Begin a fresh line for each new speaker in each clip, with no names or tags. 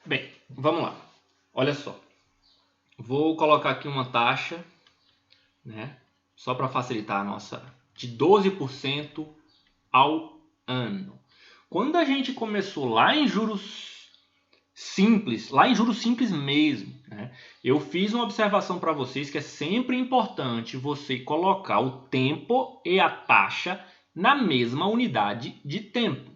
Bem, vamos lá. Olha só. Vou colocar aqui uma taxa, né? Só para facilitar a nossa, de 12% ao ano. Quando a gente começou lá em juros simples mesmo, né? Eu fiz uma observação para vocês que é sempre importante você colocar o tempo e a taxa na mesma unidade de tempo,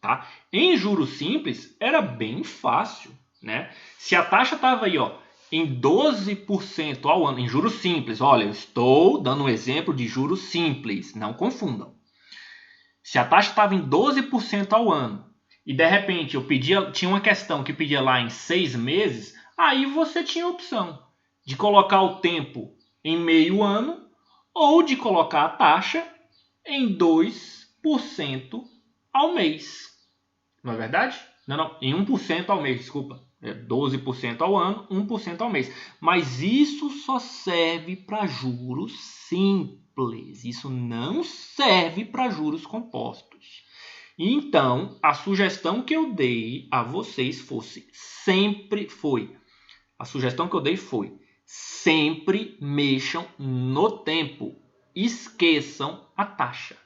tá? Em juros simples era bem fácil, né? Se a taxa estava aí, ó, em 12% ao ano, em juros simples, olha, eu estou dando um exemplo de juros simples, não confundam. Se a taxa estava em 12% ao ano e de repente tinha uma questão que pedia lá em 6 meses, aí você tinha a opção de colocar o tempo em meio ano ou de colocar a taxa em 2% ao mês. Não é verdade? Não, em 1% ao mês, desculpa. É 12% ao ano, 1% ao mês. Mas isso só serve para juros simples. Isso não serve para juros compostos. Então, a sugestão que eu dei a vocês a sugestão que eu dei foi: sempre mexam no tempo. Esqueçam a taxa,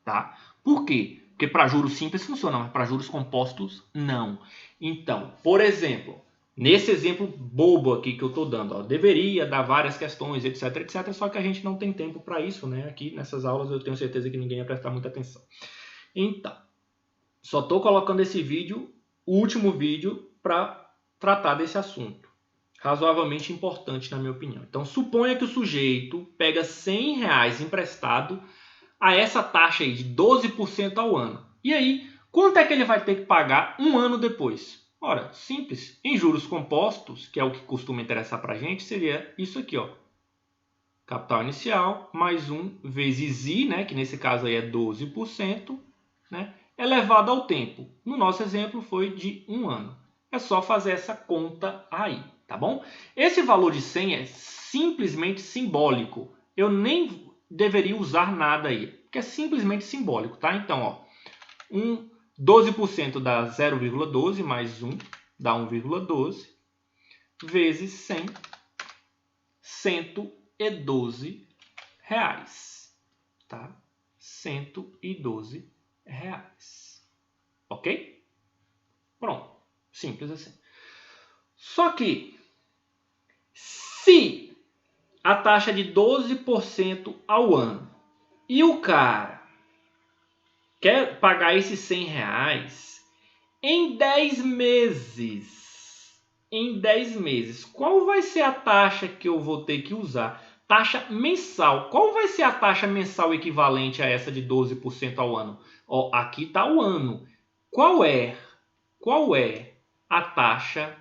tá? Por quê? Porque para juros simples funciona, mas para juros compostos não. Então, por exemplo, nesse exemplo bobo aqui que eu estou dando, ó, deveria dar várias questões, etc, etc, só que a gente não tem tempo para isso, né? Aqui nessas aulas eu tenho certeza que ninguém ia prestar muita atenção. Então, só estou colocando esse vídeo, o último vídeo, para tratar desse assunto. Razoavelmente importante, na minha opinião. Então, suponha que o sujeito pega R$100 emprestado a essa taxa aí de 12% ao ano. E aí, quanto é que ele vai ter que pagar um ano depois? Ora, simples. Em juros compostos, que é o que costuma interessar para a gente, seria isso aqui, ó. Capital inicial mais 1 vezes I, né, que nesse caso aí é 12%, né, elevado ao tempo. No nosso exemplo foi de um ano. É só fazer essa conta aí, tá bom? Esse valor de 100 é simplesmente simbólico. Eu nem deveria usar nada aí, porque é simplesmente simbólico, tá? Então, ó, 12% dá 0,12 mais 1 dá 1,12 vezes 100, 112 reais, tá? 112 reais, ok? Pronto, simples assim. Só que se a taxa de 12% ao ano e o cara quer pagar esses 100 reais em 10 meses, qual vai ser a taxa que eu vou ter que usar? Taxa mensal. Qual vai ser a taxa mensal equivalente a essa de 12% ao ano? Ó, aqui está o ano. Qual é a taxa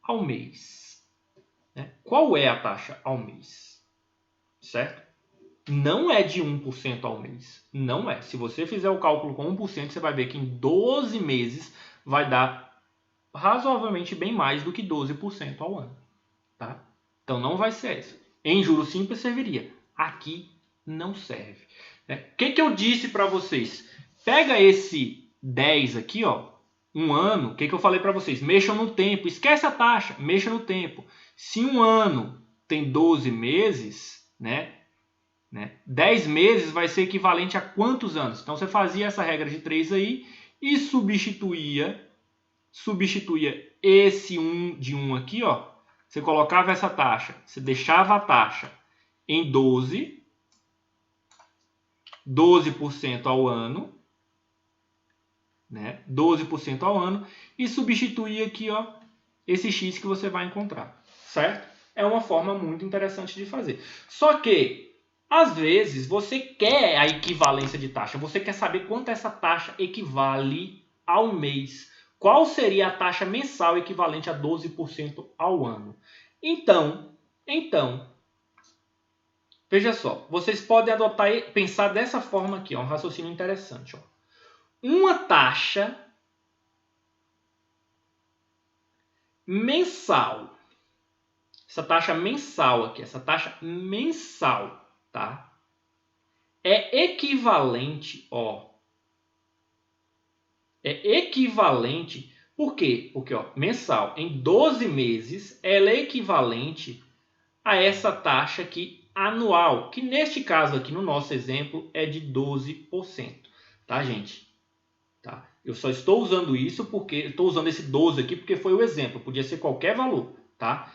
ao mês? Né? Qual é a taxa ao mês? Certo? Não é de 1% ao mês. Não é. Se você fizer o cálculo com 1%, você vai ver que em 12 meses vai dar razoavelmente bem mais do que 12% ao ano. Tá? Então não vai ser essa. Em juros simples serviria. Aqui não serve. O que eu disse para vocês? Pega esse 10 aqui, ó, um ano. O que eu falei para vocês? Mexam no tempo. Esquece a taxa. Mexa no tempo. Se um ano tem 12 meses, né? 10 meses vai ser equivalente a quantos anos? Então você fazia essa regra de 3 aí e substituía esse 1 de 1 aqui, ó. Você colocava essa taxa, você deixava a taxa em 12% ao ano, né? 12% ao ano e substituía aqui, ó, esse x que você vai encontrar, certo? É uma forma muito interessante de fazer. Só que às vezes você quer a equivalência de taxa, você quer saber quanto essa taxa equivale ao mês. Qual seria a taxa mensal equivalente a 12% ao ano? Então, veja só, vocês podem adotar e pensar dessa forma aqui, ó, um raciocínio interessante. Ó. Uma taxa mensal, essa taxa mensal aqui, tá? É equivalente, ó, Por quê? Porque ó, mensal em 12 meses ela é equivalente a essa taxa aqui anual, que neste caso aqui no nosso exemplo é de 12%, tá, gente? Tá? Eu só estou usando isso porque estou usando esse 12 aqui porque foi o exemplo, podia ser qualquer valor, tá?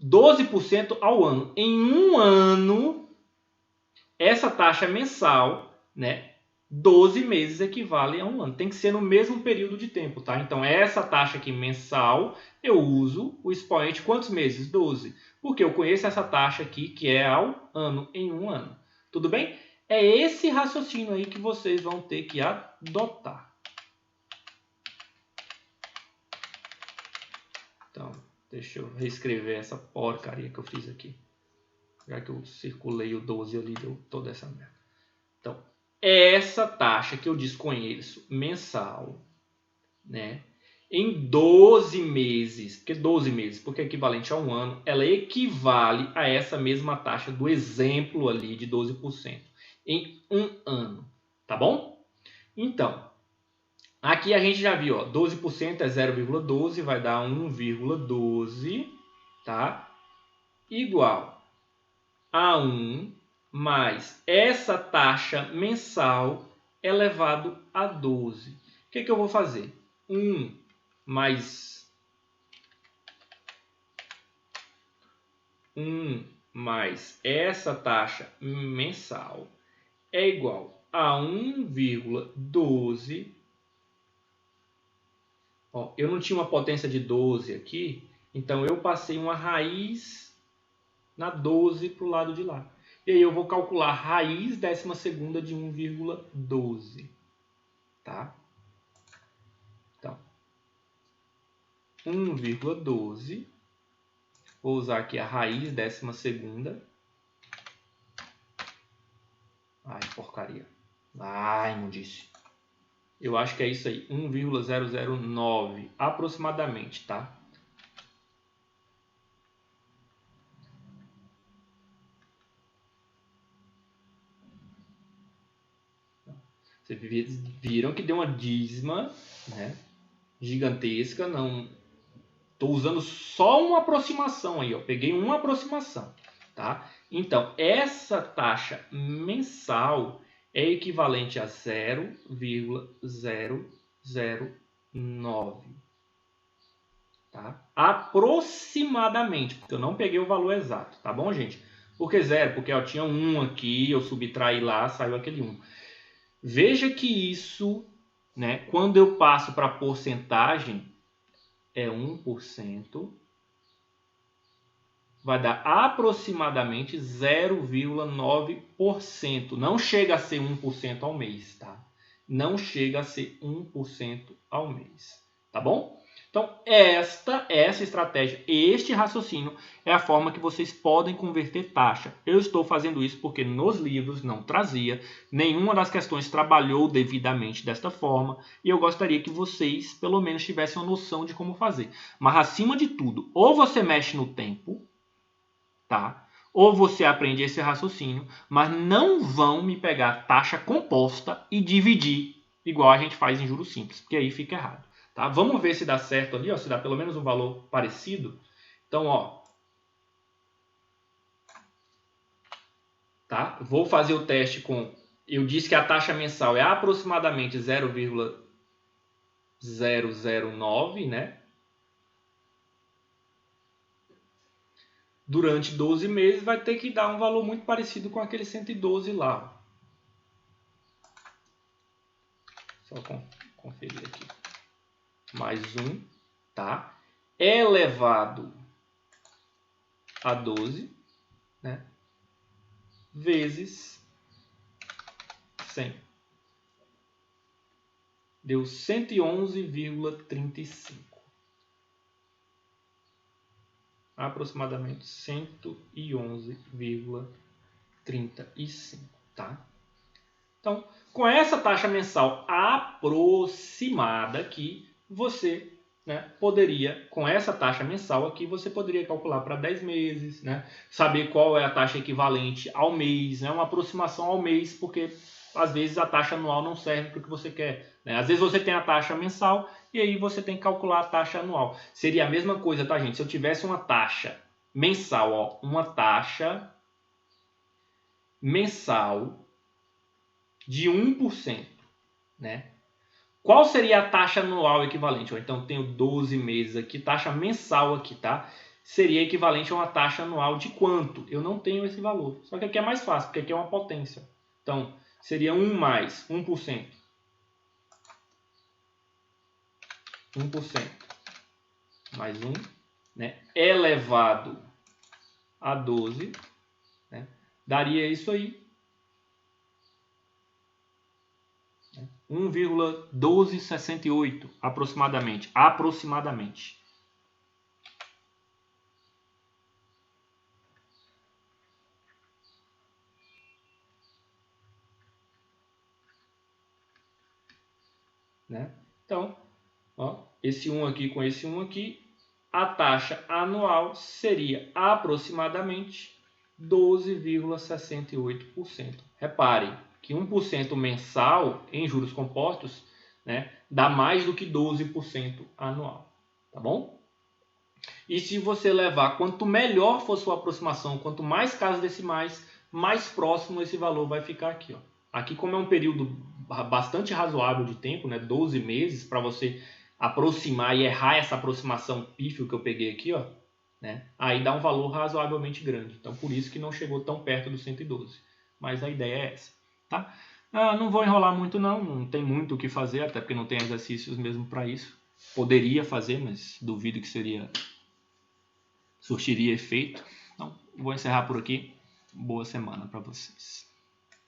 12% ao ano. Em um ano, essa taxa mensal, né? 12 meses equivale a um ano. Tem que ser no mesmo período de tempo, tá? Então, essa taxa aqui mensal, eu uso o expoente quantos meses? 12. Porque eu conheço essa taxa aqui, que é ao ano, em um ano. Tudo bem? É esse raciocínio aí que vocês vão ter que adotar. Então, deixa eu reescrever essa porcaria que eu fiz aqui. Já que eu circulei o 12 ali, deu toda essa merda. Então, essa taxa que eu desconheço mensal, né? Em 12 meses, porque 12 meses, porque é equivalente a um ano, ela equivale a essa mesma taxa do exemplo ali de 12% em um ano, tá bom? Então, aqui a gente já viu, ó, 12% é 0,12, vai dar 1,12, tá? Igual a 1 mais essa taxa mensal elevado a 12. O que eu vou fazer? 1 mais 1 mais essa taxa mensal é igual a 1,12. Ó, eu não tinha uma potência de 12 aqui, então eu passei uma raiz na 12 para o lado de lá. E aí eu vou calcular raiz 12ª de 1,12. Tá? Então, 1,12. Vou usar aqui a raiz 12ª. Ai, porcaria. Ai, imundice. Eu acho que é isso aí. 1,009 aproximadamente, tá? Vocês viram que deu uma dízima, né, gigantesca. Não, estou usando só uma aproximação aí, ó. Peguei uma aproximação, tá? Então, essa taxa mensal é equivalente a 0,009, tá? Aproximadamente, porque eu não peguei o valor exato, tá bom, gente? Por que 0? Porque eu tinha 1 aqui, eu subtraí lá, saiu aquele 1. Veja que isso, né, quando eu passo para porcentagem, é 1%, vai dar aproximadamente 0,9%. Não chega a ser 1% ao mês, tá? Não chega a ser 1% ao mês, tá bom? Então, essa estratégia, este raciocínio é a forma que vocês podem converter taxa. Eu estou fazendo isso porque nos livros não trazia, nenhuma das questões trabalhou devidamente desta forma, e eu gostaria que vocês, pelo menos, tivessem uma noção de como fazer. Mas, acima de tudo, ou você mexe no tempo, tá? Ou você aprende esse raciocínio, mas não vão me pegar taxa composta e dividir, igual a gente faz em juros simples, porque aí fica errado. Tá? Vamos ver se dá certo ali, ó, se dá pelo menos um valor parecido. Então, ó, tá? Vou fazer o teste com... Eu disse que a taxa mensal é aproximadamente 0,009, né? Durante 12 meses vai ter que dar um valor muito parecido com aquele 112 lá. Só conferir aqui. Mais 1, tá? Elevado a 12, né? Vezes 100. Deu 111,35. Aproximadamente 111,35, tá? Então, com essa taxa mensal aproximada aqui, você, né, poderia, com essa taxa mensal aqui, você poderia calcular para 10 meses, né? Saber qual é a taxa equivalente ao mês, né? Uma aproximação ao mês, porque às vezes a taxa anual não serve para o que você quer, né? Às vezes você tem a taxa mensal e aí você tem que calcular a taxa anual. Seria a mesma coisa, tá, gente? Se eu tivesse uma taxa mensal, ó, uma taxa mensal de 1%, né? Qual seria a taxa anual equivalente? Então, tenho 12 meses aqui, taxa mensal aqui, tá? Seria equivalente a uma taxa anual de quanto? Eu não tenho esse valor. Só que aqui é mais fácil, porque aqui é uma potência. Então, seria 1 mais 1%. 1% mais 1, né? Elevado a 12, né? Daria isso aí. 1,1268 aproximadamente. Aproximadamente. Né? Então, ó, esse 1 aqui com esse 1 aqui, a taxa anual seria aproximadamente 12,68%. Repare que 1% mensal em juros compostos, né, dá mais do que 12% anual. Tá bom? E se você levar, quanto melhor for sua aproximação, quanto mais casas decimais, mais próximo esse valor vai ficar aqui. Ó. Aqui, como é um período bastante razoável de tempo, né, 12 meses, para você aproximar e errar essa aproximação pífio que eu peguei aqui, ó, né, aí dá um valor razoavelmente grande. Então, por isso que não chegou tão perto do 112. Mas a ideia é essa. Tá? Não vou enrolar muito, não tem muito o que fazer, até porque não tem exercícios mesmo para isso. Poderia fazer, mas duvido que surtiria efeito. Então, vou encerrar por aqui. Boa semana para vocês.